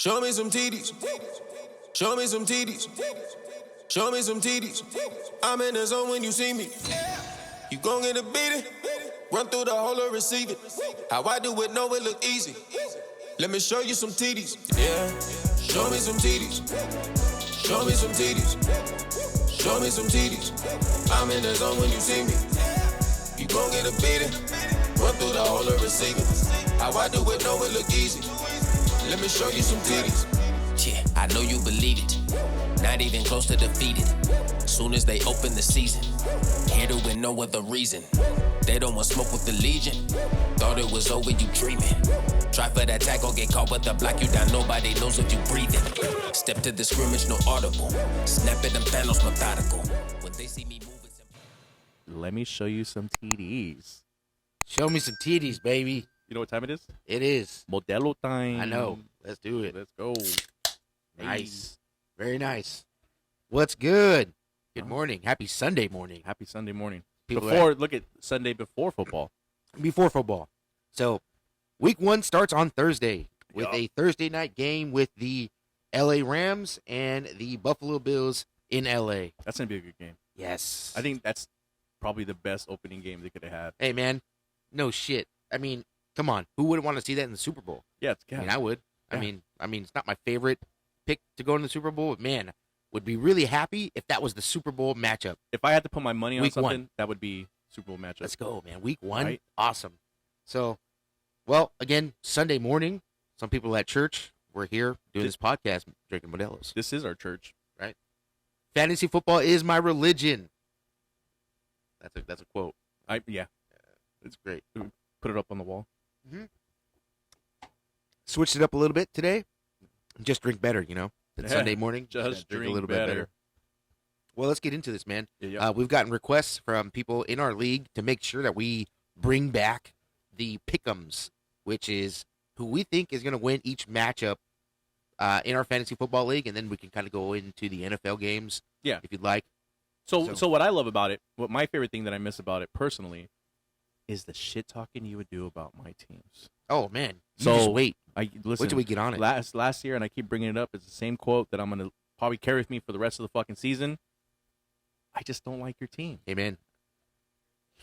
Show me some titties. Show me some titties. Show me some titties. I'm in the zone when you see me. You gon' get a beating. Run through the whole of receive it. How I do it, know it look easy. Let me show you some titties. Yeah. Show me some titties. Show me some titties. Show me some titties. I'm in the zone when you see me. You gon' get a beating. Run through the whole of receive it. How I do it, know it look easy. Let me show you some titties. Yeah, I know you believe it. Not even close to defeated. Soon as they open the season, here to win no other reason. They don't want smoke with the Legion. Thought it was over, you dreaming. Try for that tackle, get caught with the block you down. Nobody knows if you breathing. Step to the scrimmage, no audible. Snap at them panels, methodical. When they see me moving, Let me show you some TDs. Show me some titties, baby. You know what time it is? It is. Modelo time. I know. Let's do it. Let's go. Nice. Very nice. What's good? Good morning. Happy Sunday morning. Happy Sunday morning. People Look at Sunday before football. Before football. So, week 1 starts on Thursday with Yup. a Thursday night game with the LA Rams and the Buffalo Bills in LA. That's going to be a good game. Yes. I think that's probably the best opening game they could have had. Hey, man. No shit. I mean, come on. Who wouldn't want to see that in the Super Bowl? Yeah, I mean, I would. Yeah. I mean, it's not my favorite pick to go in the Super Bowl, but man, would be really happy if that was the Super Bowl matchup. If I had to put my money on Week something, 1. that would be Super Bowl matchup. Let's go, man. Week 1, Right. Awesome. So, well, again, Sunday morning, some people at church, we're here doing this podcast, drinking Modelo's. This is our church. Fantasy football is my religion. That's a quote. Yeah. It's great. Put it up on the wall. Switched it up a little bit today. Just drink better, than Yeah. Sunday morning. Just Gotta drink a little better. bit better. Well, let's get into this, man. Yeah. We've gotten requests from people in our league to make sure that we bring back the pick'ems, which is who we think is going to win each matchup in our fantasy football league, and then we can kind of go into the NFL games, Yeah. if you'd like. So what I love about it, what my favorite thing that I miss about it personally, is the shit talking you would do about my teams. Oh man, So, just wait. Listen. Wait till we get on it. Last year, and I keep bringing it up, it's the same quote that I'm gonna probably carry with me for the rest of the fucking season. I just don't like your team. Hey man,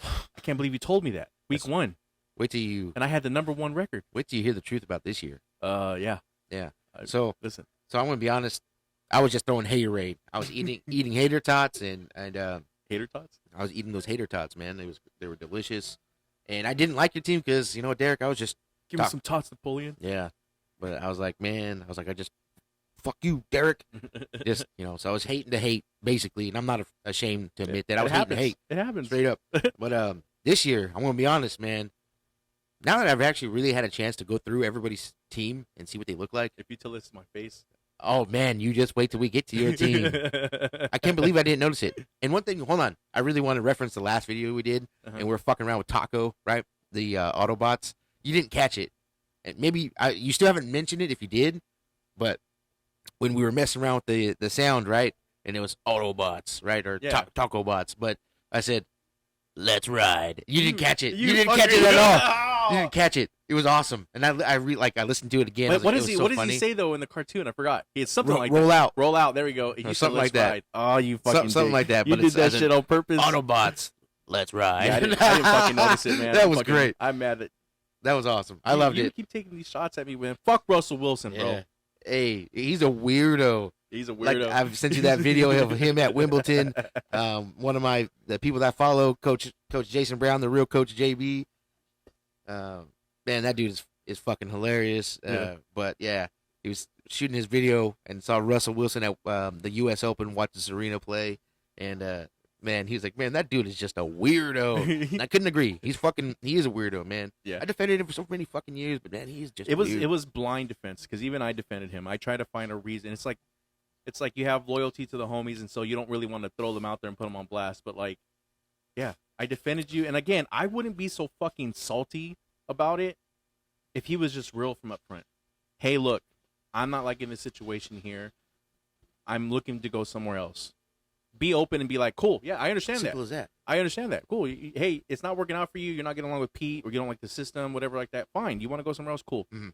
I can't believe you told me that week 1, wait till you and I had the number 1 record. hear the truth about this year. Yeah. Yeah. I- So Listen, I'm gonna be honest. I was just throwing haterade. I was eating hater tots and hater tots. I was eating those hater tots, man. They were delicious, and I didn't like your team because Derek, I was just Give me some tots, Napoleon. yeah, but I was like, man, I just fuck you, Derek. Just so I was hating to hate basically, and I'm not ashamed to admit that I was hating to hate It happens. straight up. But this year, I'm gonna be honest, man. Now that I've actually really had a chance to go through everybody's team and see what they look like, If you tell this to my face, oh man, you just wait till we get to your team. I can't believe I didn't notice it. And one thing, hold on, I really want to reference the last video we did, and we're fucking around with Taco, right? The Autobots. You didn't catch it, and maybe you still haven't mentioned it if you did, but when we were messing around with the sound, right, and it was Autobots, right, or Yeah. Taco Bots, but I said, "Let's ride." You didn't catch it. You you didn't catch it fucking- at all. You didn't catch it. It was awesome, and I listened to it again. I was What like, does it he? was so What does funny. he say though in the cartoon? I forgot. It's something like roll that. out. Roll out. There we go. He Or said, something "Let's like that. ride." Oh, you fucking Something dick. like that, You but did it's that as in shit on purpose. Autobots. Let's ride. Yeah, I didn't fucking notice it, man. That I'm was fucking- great. I'm mad that That was awesome. I loved you it. keep taking these shots at me, man. Fuck Russell Wilson, bro. Yeah. Hey, he's a weirdo. He's a Like weirdo. I've sent you that video of him at Wimbledon. One of the people that follow Coach Jason Brown, the real Coach JB. Man, that dude is fucking hilarious. Yeah. But yeah, he was shooting his video and saw Russell Wilson at the U.S. Open, watched Serena play, and man, he was like, man, that dude is just a weirdo. And I couldn't agree. He is a weirdo, man. Yeah. I defended him for so many fucking years, but man, he's just It weird. was blind defense because even I defended him. I try to find a reason. It's like you have loyalty to the homies, and so you don't really want to throw them out there and put them on blast. But like, yeah, I defended you, and again, I wouldn't be so fucking salty about it if he was just real from up front. Hey, look, I'm not liking this situation here. I'm looking to go somewhere else. Be open and be like, cool, yeah, I understand Simple that. as that. I understand that. Cool. Hey, it's not working out for you. You're not getting along with Pete, or you don't like the system, whatever like that. Fine. You want to go somewhere else? Cool. Mhm.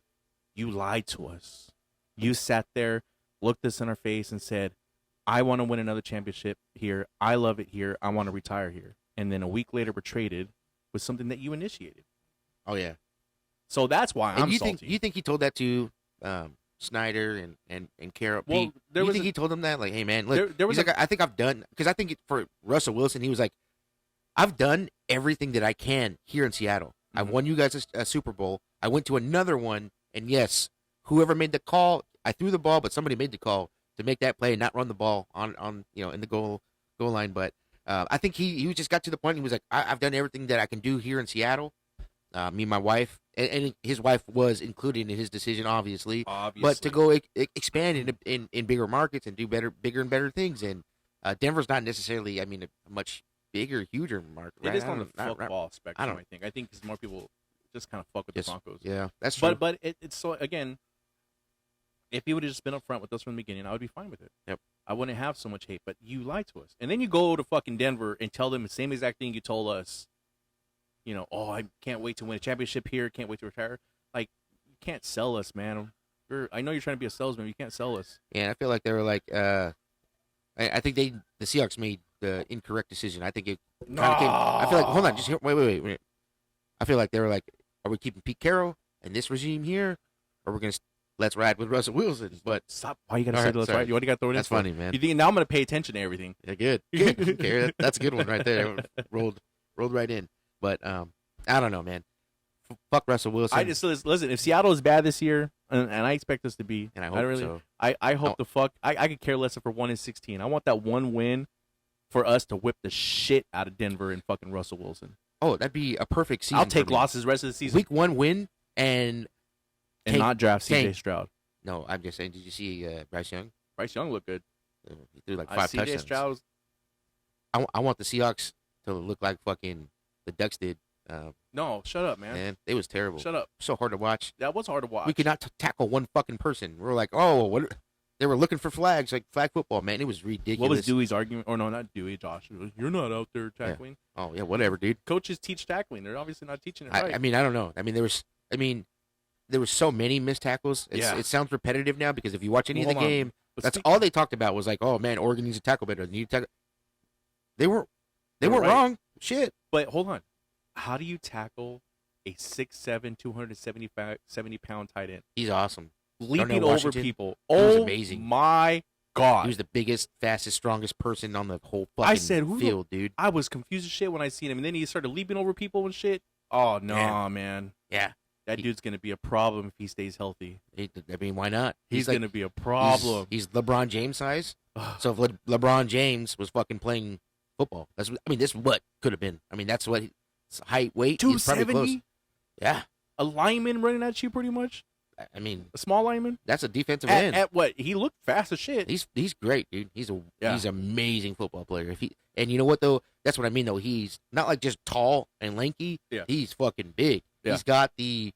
You lied to us. You sat there, looked us in our face, and said, "I want to win another championship here. I love it here. I want to retire here." And then a week later, we're traded with something that you initiated. Oh yeah. So that's why I'm you salty. think you think he told that to Snyder and Carroll? Well, Pete? there You was think a- he told him that? Like, hey man, look, there was he's like, I think I've done, because I think for Russell Wilson, he was like, I've done everything that I can here in Seattle. I've Mhm. won you guys a Super Bowl. I went to another one, and yes, whoever made the call, I threw the ball, but somebody made the call to make that play and not run the ball on in the goal line. But I think he just got to the point. He was like, I've done everything that I can do here in Seattle. Me and my wife, and his wife was included in his decision, obviously. But to go expand in bigger markets and do bigger and better things, and Denver's not necessarily, I mean, a much bigger, huger market. It Right? is I on the don't know, not- football spectrum. don't- I think. I think because more people just kind of fuck with Yes. the Broncos. Yeah, that's true. But it's so again, if he would have just been upfront with us from the beginning, I would be fine with it. Yep. I wouldn't have so much hate. But you lied to us, and then you go to fucking Denver and tell them the same exact thing you told us. You know, oh, I can't wait to win a championship here. Can't wait to retire. Like, you can't sell us, man. I know you're trying to be a salesman. You can't sell us. Yeah, I feel like they were like, I think the Seahawks made the incorrect decision. I think it kind of came. I feel like, hold on, just here, wait. I feel like they were like, are we keeping Pete Carroll and this regime here, or we're gonna let's ride with Russell Wilson? But Stop. Why you gotta All say right, let's sorry. right? You already got to throw it in. that's for? funny, man. You think now I'm gonna pay attention to everything? Yeah, good. Okay, that's a good one right there. Rolled right in. But I don't know, man. Fuck Russell Wilson. I just listen. If Seattle is bad this year, and I expect us to be, and I hope so. I hope the fuck. I could care less if we're 1-16. I want that one win for us to whip the shit out of Denver and fucking Russell Wilson. Oh, that'd be a perfect season. I'll for take me. losses the rest of the season Week 1 win and and not draft tank. CJ Stroud. no. I'm just saying. Did you see Bryce Young? Bryce Young looked good. He threw like 5 CJ touchdowns. Stroud. I want the Seahawks to look like fucking the Ducks did. No, shut up, man. Man, it was terrible. Shut up. So hard to watch. That was hard to watch. We could not tackle one fucking person. We were like, oh, what? They were looking for flags, like flag football. Man, it was ridiculous. What was Dewey's argument? Or no, not Dewey. Josh. You're not out there tackling. Oh yeah, whatever, dude. Coaches teach tackling. They're obviously not teaching it right. I mean, I don't know. I mean, there was so many missed tackles. Yeah. It sounds repetitive now because if you watch any of the Hold on. game, But that's speak- all they talked about was like, oh man, Oregon needs to tackle better. They need to tackle. They weren't You're right. wrong. Shit. But hold on. How do you tackle a 6'7", 270-pound tight end? He's awesome. Leaping Darnell over Washington, people. he was Oh, amazing. my God. He was the biggest, fastest, strongest person on the whole fucking I said, who the- field, dude. I was confused as shit when I seen him. And then he started leaping over people and shit. Oh, no, Yeah. man. Yeah. That He- dude's going to be a problem if he stays healthy. I mean, why not? He's like, going to be a problem. He's LeBron James size. So if LeBron James was fucking playing football, this is what could have been. I mean, that's what height, weight. He's probably close. 270? Yeah. A lineman running at you pretty much? I mean, A small lineman? that's a defensive At, end. at what? He looked fast as shit. He's great, dude. He's Yeah. an amazing football player. And you know what though? That's what I mean though. He's not like just tall and lanky. Yeah. He's fucking big. Yeah. He's got the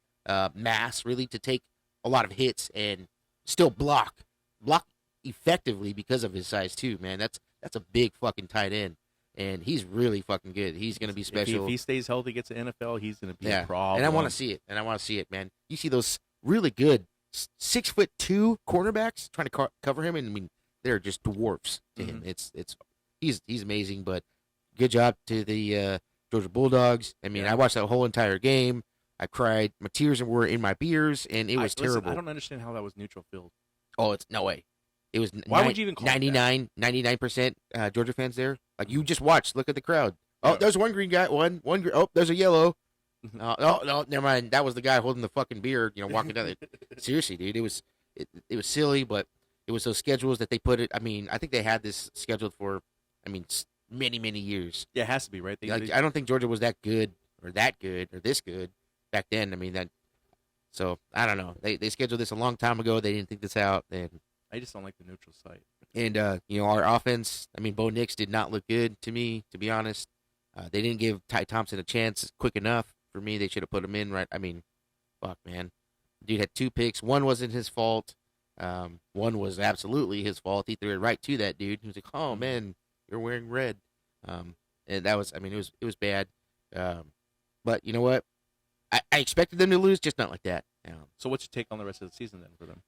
mass really to take a lot of hits and still block effectively because of his size too. Man, that's a big fucking tight end, and he's really fucking good. He's gonna be special. If he stays healthy, gets to NFL, he's going to be Yeah. a problem. And I want to see it. Man. You see those really good 6'2" cornerbacks trying to cover him, and I mean they're just dwarfs to him. He's amazing, but good job to the Georgia Bulldogs. I mean, Yeah. I watched that whole entire game. I cried. My tears were in my beers, and it was Listen, terrible. I don't understand how that was neutral field. Oh, it's no way. It was Why would you even call it that? 99% Georgia fans there. Like you just watched. Look at the crowd. Oh, Yeah. there's one green guy. One green. Oh, there's a yellow. Mhm. No, never mind. That was the guy holding the fucking beer. Walking down. Seriously, dude, it was silly, but it was those schedules that they put it. I mean, I think they had this scheduled for, many years. Yeah, it has to be, right? Like, I don't think Georgia was that good or this good back then. I mean that. So I don't know. They scheduled this a long time ago. They didn't think this out, I just don't like the neutral site. and our offense. I mean, Bo Nix did not look good to me, to be honest. They didn't give Ty Thompson a chance quick enough for me. They should have put him in right. I mean, fuck, man. Dude had 2 picks. One wasn't his fault. One was absolutely his fault. He threw it right to that dude. He was like, "Oh man, you're wearing red." And that was. I mean, it was bad. But you know what? I expected them to lose, just not like that. So what's your take on the rest of the season then for them?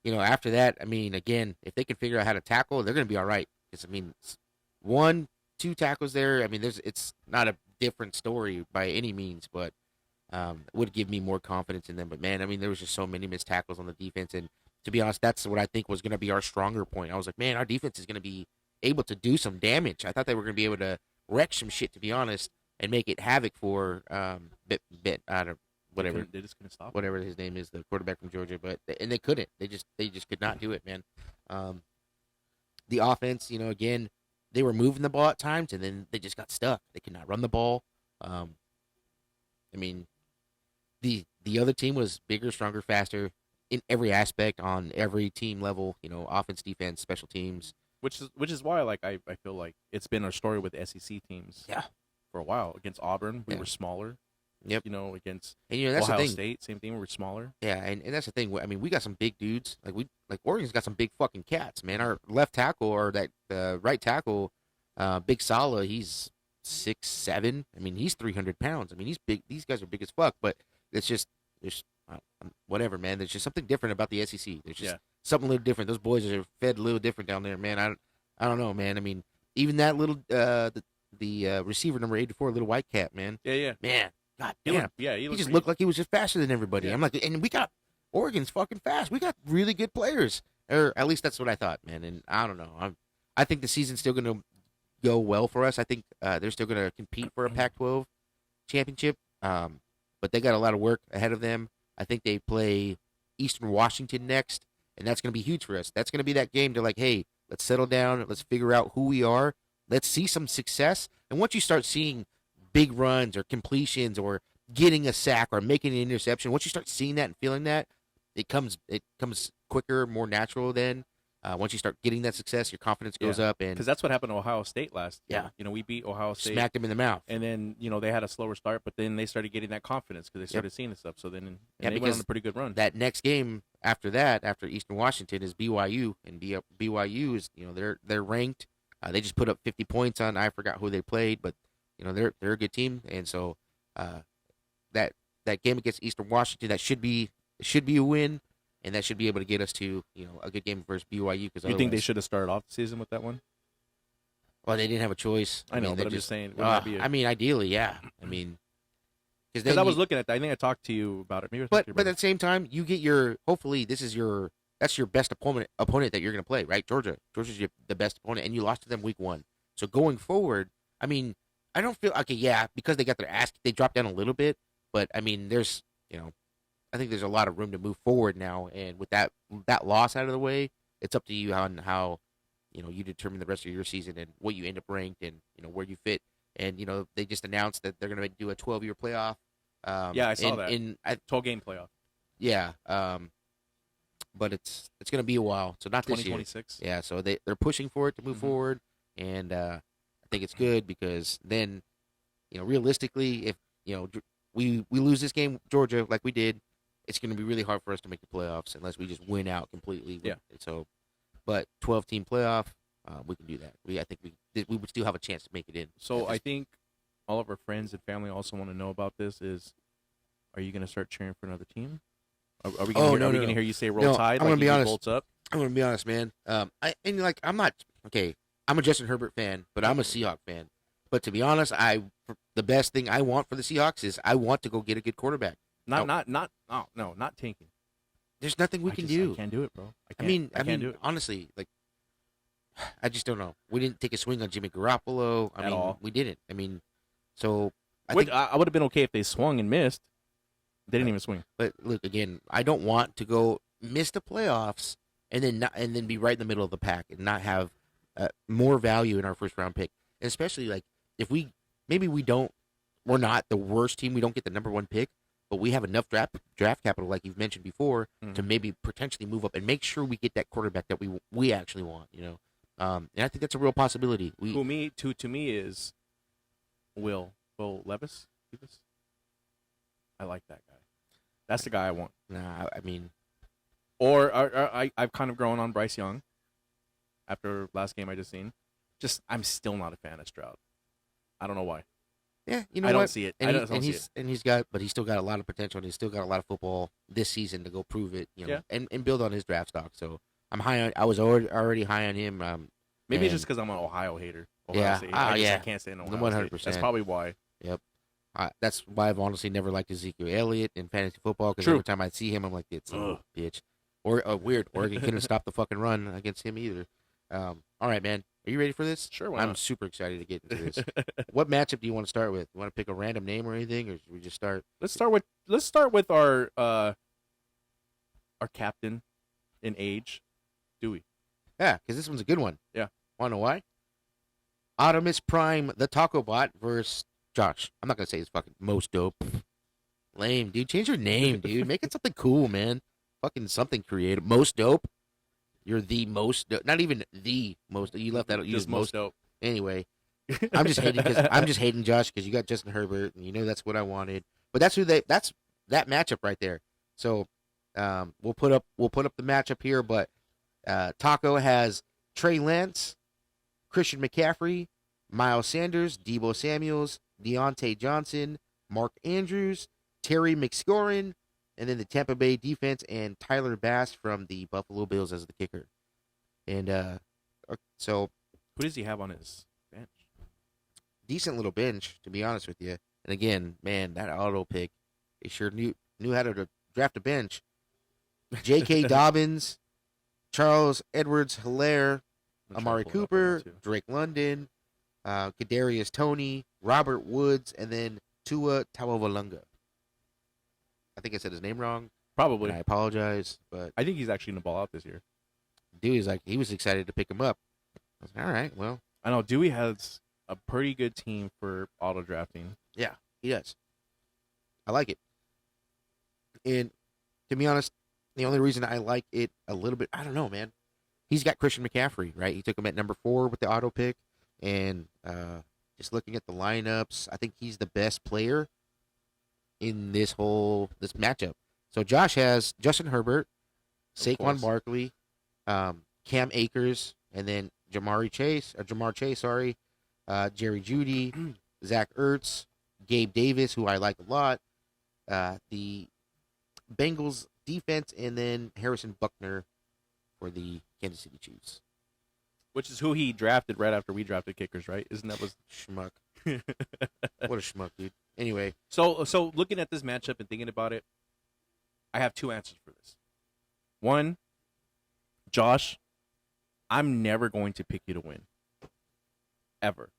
after that, I mean, again, if they can figure out how to tackle, they're going to be all right. Because I mean, 1, 2 tackles there. I mean, it's not a different story by any means, but it would give me more confidence in them. But man, I mean, there was just so many missed tackles on the defense, and to be honest, that's what I think was going to be our stronger point. I was like, man, our defense is going to be able to do some damage. I thought they were going to be able to wreck some shit, to be honest, and make it havoc for whatever They just couldn't stop. whatever his name is, the quarterback from Georgia. But and they couldn't. They just could not do it, man. The offense, again, they were moving the ball at times, and then they just got stuck. They could not run the ball. I mean, the other team was bigger, stronger, faster in every aspect on every team level. Offense, defense, special teams. Which is why I feel like it's been our story with SEC teams. Yeah. For a while against Auburn, we Yeah. were smaller. Yep. Against And that's Ohio the thing. State, same thing. We were smaller. Yeah, and that's the thing. I mean, we got some big dudes. Like Oregon's got some big fucking cats, man. Our left tackle or that right tackle, Big Sala, he's 6'7". I mean, he's 300 pounds. I mean, he's big. These guys are big as fuck. But it's just there's whatever, man. There's just something different about the SEC. There's just something a little different. Those boys are fed a little different down there, man. I don't know, man. I mean, even that little the receiver number 84, little white cat, man. Yeah. Man, god He damn. looked, he He just looked like he was just faster than everybody. Yeah. I'm like, and we got Oregon's fucking fast. We got really good players, or at least that's what I thought, man. And I don't know. I think the season's still going to go well for us. I think they're still going to compete for a Pac-12 championship, but they got a lot of work ahead of them. I think they play Eastern Washington next, and that's going to be huge for us. That's going to be that game to like, hey, let's settle down. Let's figure out who we are. Let's see some success. And once you start seeing big runs or completions or getting a sack or making an interception, once you start seeing that and feeling that, it comes quicker, more natural then. Once you start getting that success, your confidence goes up, and because that's what happened to Ohio State last year. Yeah. We beat Ohio State, smacked them in the mouth. and then they had a slower start, but then they started getting that confidence because they started seeing this stuff. So then and Yeah, they went because on a pretty good run. That next game after that, after Eastern Washington, is BYU, and BYU is they're ranked. They just put up 50 points on. I forgot who they played, but they're a good team, and so that game against Eastern Washington, that should be a win, and that should be able to get us to a good game versus BYU. Because you think they should have started off the season with that one? Well, they didn't have a choice. I know, mean, but I'm just saying. wouldn't that be I mean, ideally, yeah. I mean, because I was looking at that. I think I talked to you about it. Maybe But at the same time, you get hopefully that's your best opponent that you're going to play, right? Georgia's the best opponent, and you lost to them week 1. So going forward, I mean, I don't feel okay. Yeah, because they got their ass, they dropped down a little bit, but I mean, there's I think there's a lot of room to move forward now, and with that loss out of the way, it's up to you on how you determine the rest of your season and what you end up ranked and where you fit. And they just announced that they're going to do a 12-year playoff. Yeah, I saw that. 12-game playoff. Yeah, but it's going to be a while, so not this year. 2026. Yeah, so they're pushing for it to move forward, and I think it's good because then, realistically, if we lose this game, Georgia, like we did, it's going to be really hard for us to make the playoffs unless we just win out completely. Yeah. So, but 12-team playoff, we can do that. I think we would still have a chance to make it in. So I think all of our friends and family also want to know about this. Are you going to start cheering for another team? Are we going to hear you say "Roll No, Tide"? I'm gonna be honest. Bolts up. I'm going to be honest, man. I'm not okay. I'm a Justin Herbert fan, but I'm a Seahawks fan. But to be honest, the best thing I want for the Seahawks is I want to go get a good quarterback. Not tanking. There's nothing we can do. I can't do it, bro. I mean, can't do it. honestly, like, I just don't know. We didn't take a swing on Jimmy Garoppolo. At all. We didn't. I mean, so I would think. have been okay if they swung and missed. They didn't even swing. But look, again, I don't want to go miss the playoffs and then be right in the middle of the pack and not have more value in our first round pick. And especially like if we're not the worst team. We don't get the number 1 pick, but we have enough draft capital, like you've mentioned before, to maybe potentially move up and make sure we get that quarterback that we actually want. And I think that's a real possibility. To me is Will Levis. I like that guy. That's the guy I want. Nah, I mean, or I've kind of grown on Bryce Young after last game I just seen. I'm still not a fan of Stroud. I don't know why. Yeah, you know I what? don't see it. And, I he- don't and see he's it. and he's got, but he's still got a lot of potential, and he's still got a lot of football this season to go prove it. You know, Yeah. and build on his draft stock. So I'm high on. I was already high on him. Maybe it's and- just because I'm an Ohio hater. Ohio Yeah. State. Ah, I yeah. can't stand Ohio 100%. State. That's probably why. That's why I've honestly never liked Ezekiel Elliott in fantasy football, because True. every time I see him, I'm like, it's a Ugh. bitch. Or weird. Oregon couldn't stop the fucking run against him either. All right, man. Are you ready for this? Sure, why I'm not? super excited to get into this. What matchup do you want to start with? You want to pick a random name or anything, or should we just start? Let's start with our captain in age, Dewey. Yeah, because this one's a good one. Yeah. Want to know why? Optimus Prime, the Taco Bot, versus Josh. I'm not going to say it's fucking most dope. Lame, dude. Change your name, dude. Make it something cool, man. Fucking something creative. Most dope. You're the most dope. Not even the most. You left that. You Just used most dope. Anyway, I'm just hating Josh because you got Justin Herbert, and you know that's what I wanted. But that's that's that matchup right there. So we'll put up the matchup here. But Taco has Trey Lance, Christian McCaffrey, Miles Sanders, Debo Samuels, Deontay Johnson, Mark Andrews, Terry McScorin, and then the Tampa Bay defense and Tyler Bass from the Buffalo Bills as the kicker. And so Who does he have on his bench? decent little bench, to be honest with you. And again, man, that auto pick, they sure knew how to draft a bench. J.K. Dobbins, Charles Edwards-Helaire, I'm trying Amari to pull it up right Cooper, now, too. Drake London, Kadarius Toney, Robert Woods, and then Tua Tagovailoa. I think I said his name wrong, Probably. and I apologize. But I think he's actually going to ball out this year. dude is like, he was excited to pick him up. I was like, all right, well, I know Dewey has a pretty good team for auto drafting. he does. I like it. And to be honest, the only reason I like it a little bit, I don't know, man. He's got Christian McCaffrey, right? He took him at number 4 with the auto pick. And just looking at the lineups, I think he's the best player in this matchup. So Josh has Justin Herbert, Saquon course. Barkley, Cam Akers, and then Jamar Chase, Jerry Jeudy, Zach Ertz, Gabe Davis, who I like a lot, the Bengals defense, and then Harrison Buckner for the Kansas City Chiefs. Which is who he drafted right after we drafted kickers, right? Isn't that was Schmuck. What a schmuck, dude. Anyway, So looking at this matchup and thinking about it, I have 2 answers for this. One, Josh, I'm never going to pick you to win. Ever.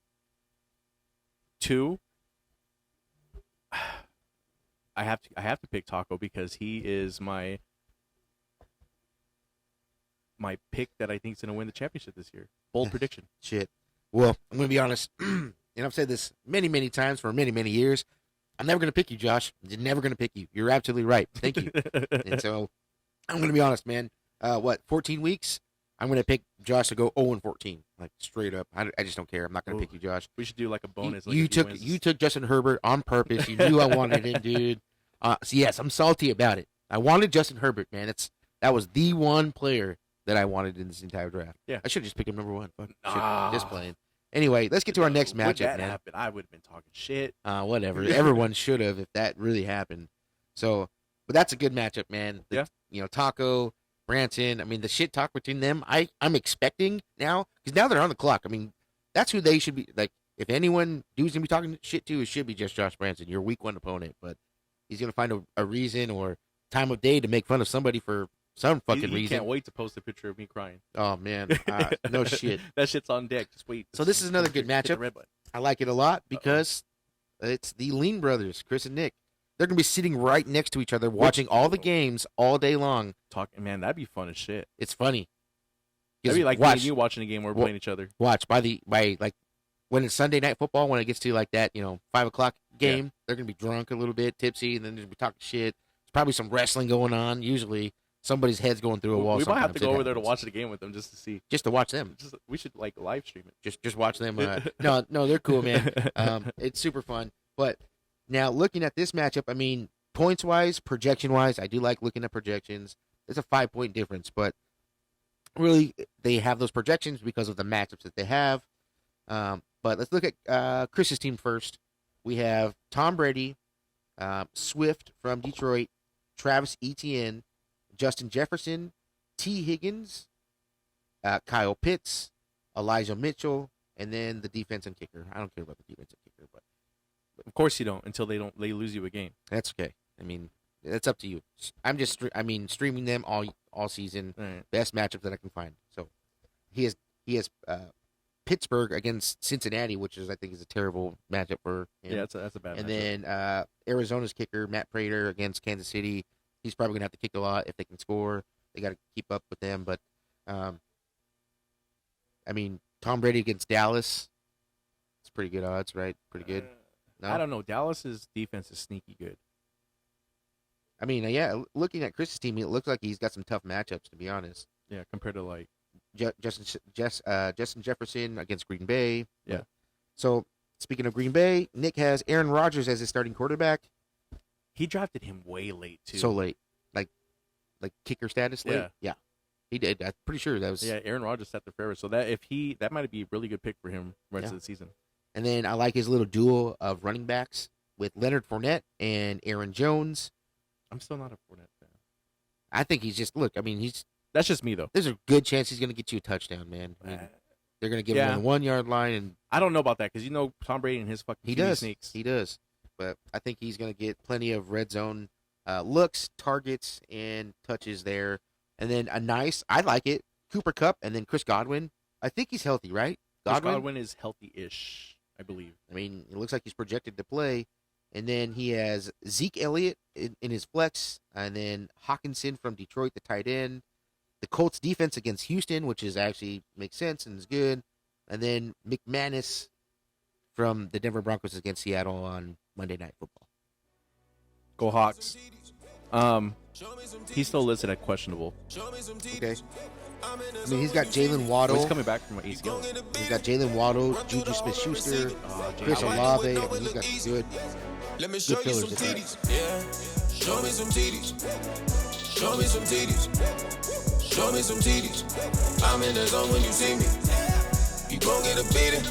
2, I have to pick Taco because he is my pick that I think is going to win the championship this year. Bold prediction. shit. Well, I'm going to be honest, and I've said this many, many times for many, many years. I'm never going to pick you, Josh. I'm never going to pick you. You're absolutely right. Thank you. And so I'm going to be honest, man. 14 weeks? I'm going to pick Josh to go 0-14, like straight up. I just don't care. I'm not going to pick you, Josh. We should do like a bonus. You like if he took wins. Justin Herbert on purpose. You knew I wanted him, dude. So yes, I'm salty about it. I wanted Justin Herbert, man. That was the one player that I wanted in this entire draft. Yeah. I should have just picked him number 1. Fuck, Nah. just playing. Anyway, let's get to our next Would matchup, that man. happen, I would have been talking shit. Whatever. Everyone should have if that really happened. So, but that's a good matchup, man. Yeah. You know, Taco, Branson. I mean, the shit talk between them. I'm expecting now because now they're on the clock. I mean, that's who they should be. Like, if anyone dude's gonna be talking shit to, it should be just Josh Branson, your week 1 opponent. But he's gonna find a reason or time of day to make fun of somebody for some fucking He reason. can't wait to post a picture of me crying. Oh man, no shit. That shit's on deck. Just wait. So this is another good Hit the matchup. red button. I like it a lot because it's the Lean brothers, Chris and Nick. They're gonna be sitting right next to each other, watching all the games all day long. Talking, man, that'd be fun as shit. It's funny. That'd be like me watch, and you watching a game where we're playing each other. watch by like when it's Sunday night football, when it gets to like that, 5:00 game, they're gonna be drunk a little bit, tipsy, and then they're gonna be talking shit. There's probably some wrestling going on. Usually, somebody's head's going through a wall. We might have to sometimes. go It over there to happens. watch the game with them just to see. just to watch them. We should like live stream it. Just watch them. No, they're cool, man. It's super fun. But now looking at this matchup, I mean, points wise, projection wise, I do like looking at projections. It's a 5-point difference, but really they have those projections because of the matchups that they have. But let's look at Chris's team first. we have Tom Brady, Swift from Detroit, Travis Etienne, Justin Jefferson, T. Higgins, Kyle Pitts, Elijah Mitchell, and then the defense and kicker. I don't care about the defense and kicker, but Of course you don't until they lose you a game. that's okay. I mean, that's up to you. I'm just streaming them all season. Right. Best matchup that I can find. So he has Pittsburgh against Cincinnati, which I think is a terrible matchup for him. Yeah, that's a bad. And matchup. then Arizona's kicker, Matt Prater, against Kansas City. He's probably going to have to kick a lot if they can score. They got to keep up with them. But, I mean, Tom Brady against Dallas, it's pretty good odds, right? Pretty good. No? I don't know. Dallas's defense is sneaky good. I mean, yeah, looking at Chris's team, it looks like he's got some tough matchups, to be honest. Yeah, compared to like. Justin Jefferson against Green Bay. Yeah. So, speaking of Green Bay, Nick has Aaron Rodgers as his starting quarterback. He drafted him way late too. So late. Like kicker status late? Yeah. Yeah. He did. I'm pretty sure that was. Yeah, Aaron Rodgers set the favorite. So that might be a really good pick for him rest Yeah. of the season. And then I like his little duo of running backs with Leonard Fournette and Aaron Jones. I'm still not a Fournette fan. I think he's just look. I mean, That's just me though. there's a good chance he's going to get you a touchdown, man. I mean, they're going to give him Yeah. on the 1 yard line, and I don't know about that because Tom Brady and his fucking he QB does. sneaks. He does. But I think he's going to get plenty of red zone looks, targets, and touches there. And then I like it, Cooper Kupp, and then Chris Godwin. I think he's healthy, right? Chris Godwin is healthy-ish, I believe. I mean, it looks like he's projected to play. And then he has Zeke Elliott in his flex, and then Hawkinson from Detroit, the tight end. The Colts defense against Houston, which is actually makes sense and is good. And then McManus from the Denver Broncos against Seattle on Monday Night Football. Go Hawks. He's still listed at questionable. Okay. I mean, he's got Jalen Oh, Waddle. he's coming back from an ACL. He's got Jalen Waddle, Juju Smith-Schuster, Chris Olave. I mean, he's got some good. Let me show you fillers some in there. titties. Yeah. Show me some titties. Show me some titties. Show me some titties. I'm in the zone when you see me. You gon' get a beating.